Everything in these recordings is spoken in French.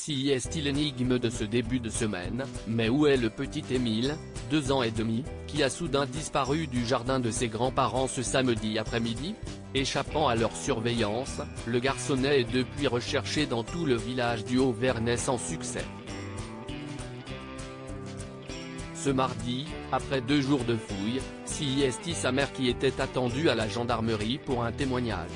Si est l'énigme de ce début de semaine, mais où est le petit Émile, 2 ans et demi, qui a soudain disparu du jardin de ses grands-parents ce samedi après-midi? Échappant à leur surveillance, le garçonnet est depuis recherché dans tout le village du Haut-Vernay sans succès. Ce mardi, après 2 jours de fouilles, si sa mère qui était attendue à la gendarmerie pour un témoignage.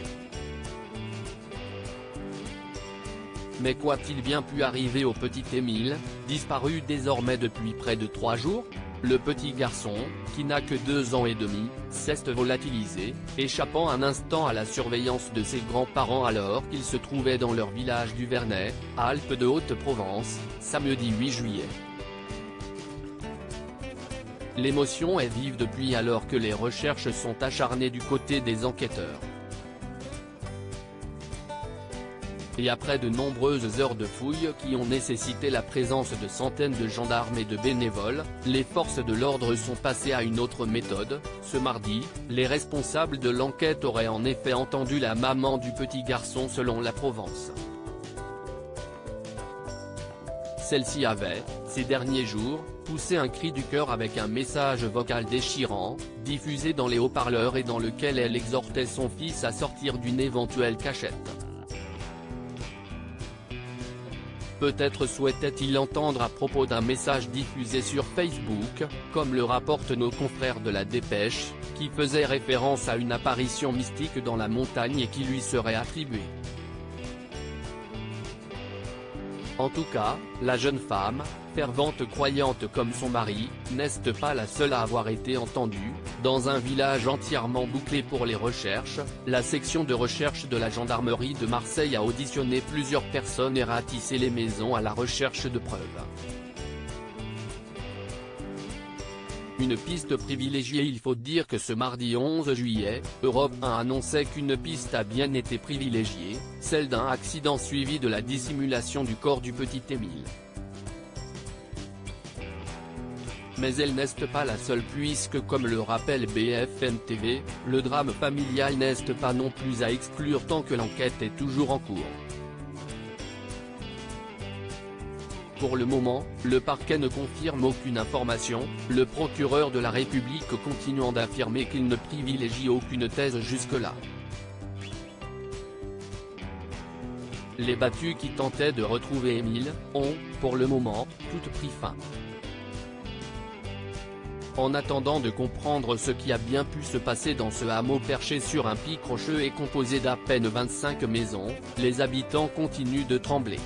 Mais qu'a-t-il bien pu arriver au petit Émile, disparu désormais depuis près de 3 jours? Le petit garçon, qui n'a que 2 ans et demi, s'est volatilisé, échappant un instant à la surveillance de ses grands-parents alors qu'ils se trouvaient dans leur village du Vernay, Alpes de Haute-Provence, samedi 8 juillet. L'émotion est vive depuis alors que les recherches sont acharnées du côté des enquêteurs. Et après de nombreuses heures de fouilles qui ont nécessité la présence de centaines de gendarmes et de bénévoles, les forces de l'ordre sont passées à une autre méthode. Ce mardi, les responsables de l'enquête auraient en effet entendu la maman du petit garçon selon la Provence. Celle-ci avait, ces derniers jours, poussé un cri du cœur avec un message vocal déchirant, diffusé dans les haut-parleurs et dans lequel elle exhortait son fils à sortir d'une éventuelle cachette. Peut-être souhaitait-il entendre à propos d'un message diffusé sur Facebook, comme le rapportent nos confrères de la Dépêche, qui faisait référence à une apparition mystique dans la montagne et qui lui serait attribuée. En tout cas, la jeune femme, fervente croyante comme son mari, n'est pas la seule à avoir été entendue. Dans un village entièrement bouclé pour les recherches, la section de recherche de la gendarmerie de Marseille a auditionné plusieurs personnes et ratissé les maisons à la recherche de preuves. Une piste privilégiée. Il faut dire que ce mardi 11 juillet, Europe 1 annonçait qu'une piste a bien été privilégiée, celle d'un accident suivi de la dissimulation du corps du petit Émile. Mais elle n'est pas la seule puisque comme le rappelle BFM TV, le drame familial n'est pas non plus à exclure tant que l'enquête est toujours en cours. Pour le moment, le parquet ne confirme aucune information, le procureur de la République continuant d'affirmer qu'il ne privilégie aucune thèse jusque-là. Les battues qui tentaient de retrouver Émile, ont, pour le moment, toutes pris fin. En attendant de comprendre ce qui a bien pu se passer dans ce hameau perché sur un pic rocheux et composé d'à peine 25 maisons, les habitants continuent de trembler.